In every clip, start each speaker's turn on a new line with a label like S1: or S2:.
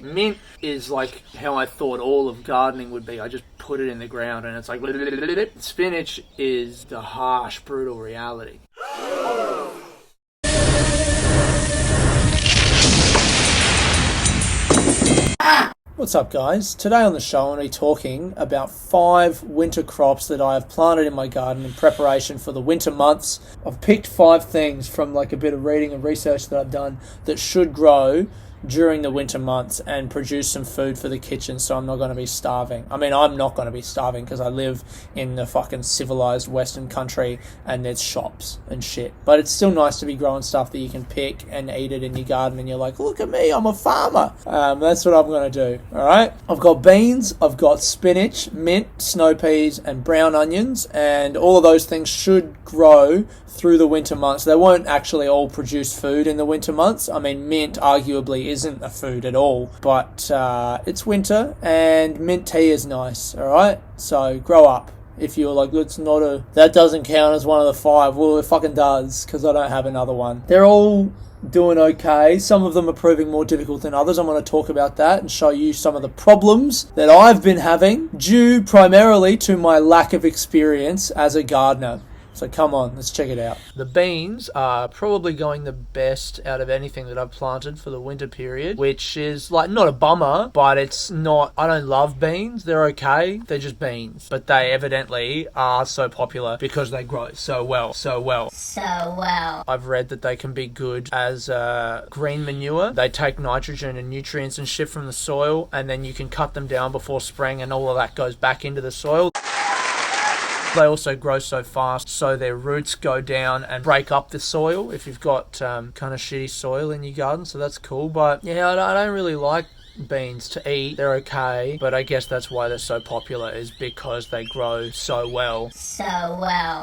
S1: Mint is like how I thought all of gardening would be. I just put it in the ground and it's like... Spinach is the harsh, brutal reality.
S2: What's up, guys? Today on the show I'm going to be talking about 5 winter crops that I have planted in my garden in preparation for the winter months. I've picked 5 things from like a bit of reading and research that I've done that should grow during the winter months and produce some food for the kitchen, so I'm not going to be starving. I mean, I'm not going to be starving because I live in the fucking civilized Western country and there's shops and shit. But it's still nice to be growing stuff that you can pick and eat it in your garden and you're like, look at me, I'm a farmer. That's what I'm going to do, alright? I've got beans, I've got spinach, mint, snow peas and brown onions, and all of those things should grow through the winter months. They won't actually all produce food in the winter months. I mean, mint arguably isn't a food at all, but it's winter and mint tea is nice, alright? So grow up. If you're like, that doesn't count as one of the 5. Well, it fucking does, because I don't have another one. They're all doing okay. Some of them are proving more difficult than others. I'm going to talk about that and show you some of the problems that I've been having due primarily to my lack of experience as a gardener. So come on, let's check it out. The beans are probably going the best out of anything that I've planted for the winter period, which is like not a bummer, but it's not, I don't love beans. They're okay. They're just beans. But they evidently are so popular because they grow so well. I've read that they can be good as green manure. They take nitrogen and nutrients and shit from the soil, and then you can cut them down before spring and all of that goes back into the soil. They also grow so fast, so their roots go down and break up the soil if you've got kind of shitty soil in your garden, so that's cool. But yeah, I don't really like beans to eat. They're okay, but I guess that's why they're so popular, is because they grow so well.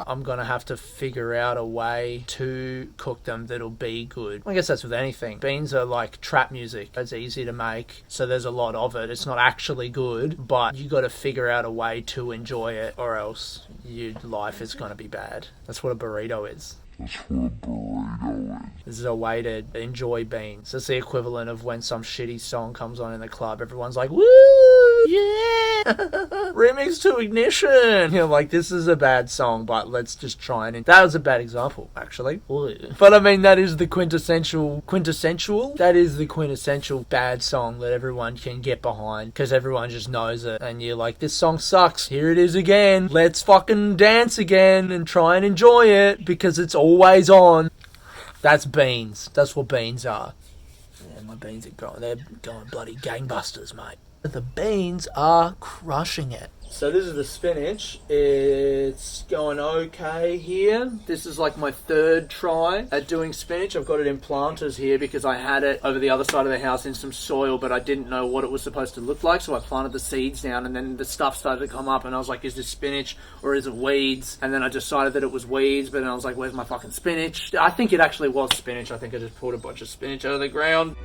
S2: I'm gonna have to figure out a way to cook them that'll be good. I guess that's with anything. Beans are like trap music. It's easy to make, so there's a lot of it. It's not actually good, but you got to figure out a way to enjoy it, or else your life is gonna be bad. That's what a burrito is. This is a way to enjoy beans. It's the equivalent of when some shitty song comes on in the club. Everyone's like, woo, yeah, remix to Ignition. You know, like, this is a bad song, but let's just try and... That was a bad example, actually. But I mean, that is the quintessential bad song that everyone can get behind, because everyone just knows it. And you're like, this song sucks. Here it is again. Let's fucking dance again and try and enjoy it, because it's always on. That's beans. That's what beans are. Yeah, my beans are growing. They're going bloody gangbusters, mate. The beans are crushing it. So this is the spinach. It's going okay here. This is like my 3rd try at doing spinach. I've got it in planters here because I had it over the other side of the house in some soil, but I didn't know what it was supposed to look like, so I planted the seeds down, and then the stuff started to come up, and I was like, is this spinach or is it weeds? And then I decided that it was weeds, but then I was like, where's my fucking spinach? I think it actually was spinach. I think I just pulled a bunch of spinach out of the ground.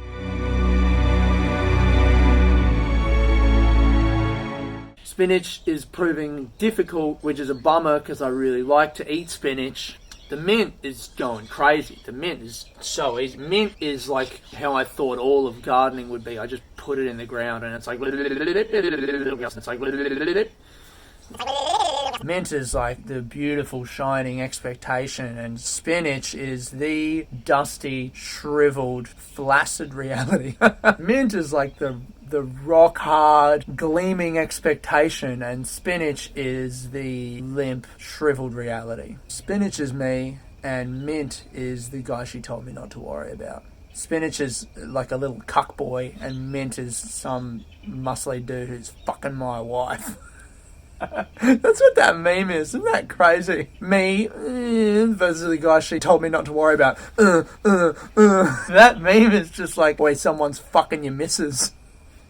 S2: Spinach is proving difficult, which is a bummer because I really like to eat spinach. The mint is going crazy. The mint is so easy. Mint is like how I thought all of gardening would be. I just put it in the ground and it's like... Mint is like the beautiful, shining expectation, and spinach is the dusty, shriveled, flaccid reality. Mint is like the rock hard, gleaming expectation, and spinach is the limp, shriveled reality. Spinach is me, and mint is the guy she told me not to worry about. Spinach is like a little cuck boy, and mint is some muscly dude who's fucking my wife. That's what that meme is. Isn't that crazy? Me versus the guy she told me not to worry about. That meme is just like, boy, someone's fucking your missus.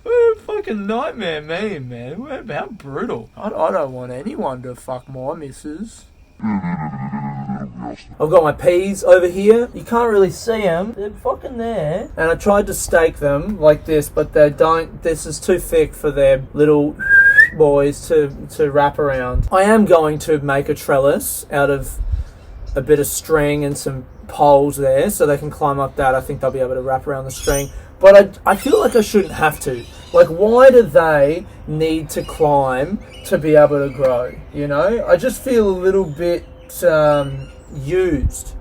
S2: What a fucking nightmare meme, man. How brutal. I don't want anyone to fuck my missus. I've got my peas over here. You can't really see them. They're fucking there. And I tried to stake them like this, but they don't. This is too thick for their little boys to wrap around. I am going to make a trellis out of a bit of string and some poles there so they can climb up that. I think they'll be able to wrap around the string. But I feel like I shouldn't have to. Like, why do they need to climb to be able to grow? You know? I just feel a little bit used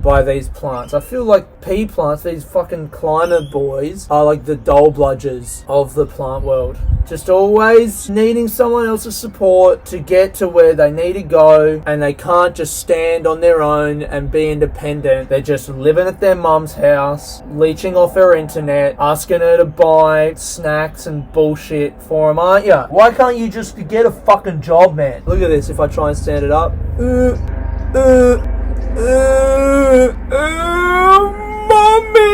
S2: by these plants. I feel like pea plants, these fucking climber boys, are like the dull bludgers of the plant world. Just always needing someone else's support to get to where they need to go, and they can't just stand on their own and be independent. They're just living at their mum's house, leeching off her internet, asking her to buy snacks and bullshit for them, aren't ya? Why can't you just get a fucking job, man? Look at this, if I try and stand it up. Mommy!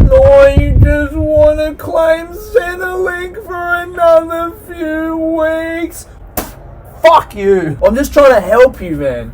S2: No, you just want to claim Centrelink for another few weeks. Fuck you. I'm just trying to help you, man.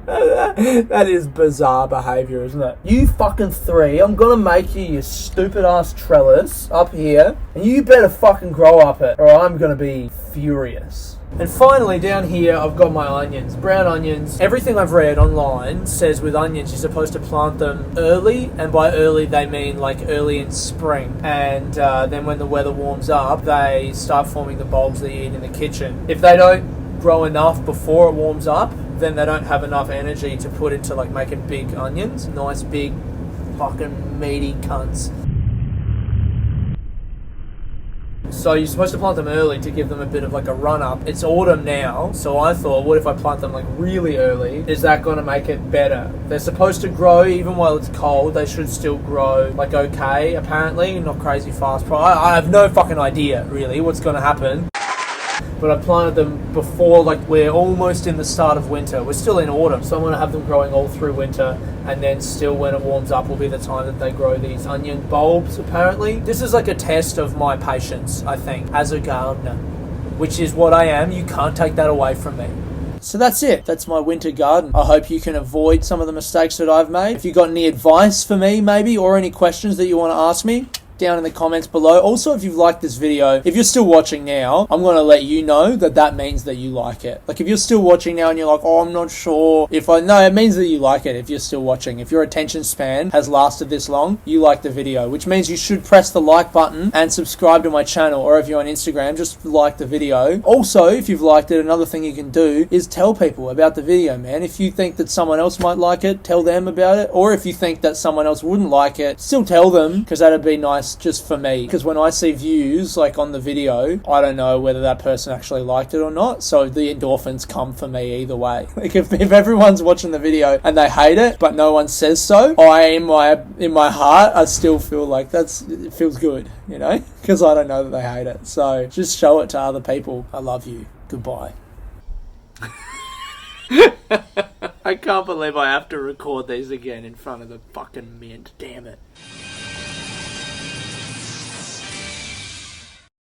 S2: That is bizarre behaviour, isn't it? You fucking three, I'm gonna make you your stupid ass trellis up here, and you better fucking grow up it, or I'm gonna be furious. And finally, down here, I've got my onions. Brown onions. Everything I've read online says with onions, you're supposed to plant them early, and by early, they mean like early in spring. And then when the weather warms up, they start forming the bulbs that you eat in the kitchen. If they don't grow enough before it warms up, then they don't have enough energy to put into like making big onions. Nice big fucking meaty cunts. So you're supposed to plant them early to give them a bit of like a run up. It's autumn now, so I thought, what if I plant them like really early? Is that going to make it better? They're supposed to grow even while it's cold. They should still grow like okay, apparently, not crazy fast. I have no fucking idea really what's going to happen. But I planted them before, like, we're almost in the start of winter. We're still in autumn, so I'm going to have them growing all through winter, and then still when it warms up will be the time that they grow these onion bulbs, apparently. This is like a test of my patience, I think, as a gardener, which is what I am. You can't take that away from me. So that's it. That's my winter garden. I hope you can avoid some of the mistakes that I've made. If you've got any advice for me, maybe, or any questions that you want to ask me, down in the comments below. Also, if you've liked this video, if you're still watching now, I'm going to let you know that that means that you like it. Like, if you're still watching now and you're like, oh, I'm not sure if no, it means that you like it if you're still watching. If your attention span has lasted this long, you like the video, which means you should press the like button and subscribe to my channel, or if you're on Instagram, just like the video. Also, if you've liked it, another thing you can do is tell people about the video, man. If you think that someone else might like it, tell them about it. Or if you think that someone else wouldn't like it, still tell them, because that'd be nice just for me, because when I see views like on the video, I don't know whether that person actually liked it or not, so the endorphins come for me either way. Like, if everyone's watching the video and they hate it but no one says so, in my heart I still feel like it feels good, you know, because I don't know that they hate it. So just show it to other people. I love you. Goodbye.
S1: I can't believe I have to record these again in front of the fucking mint. Damn it.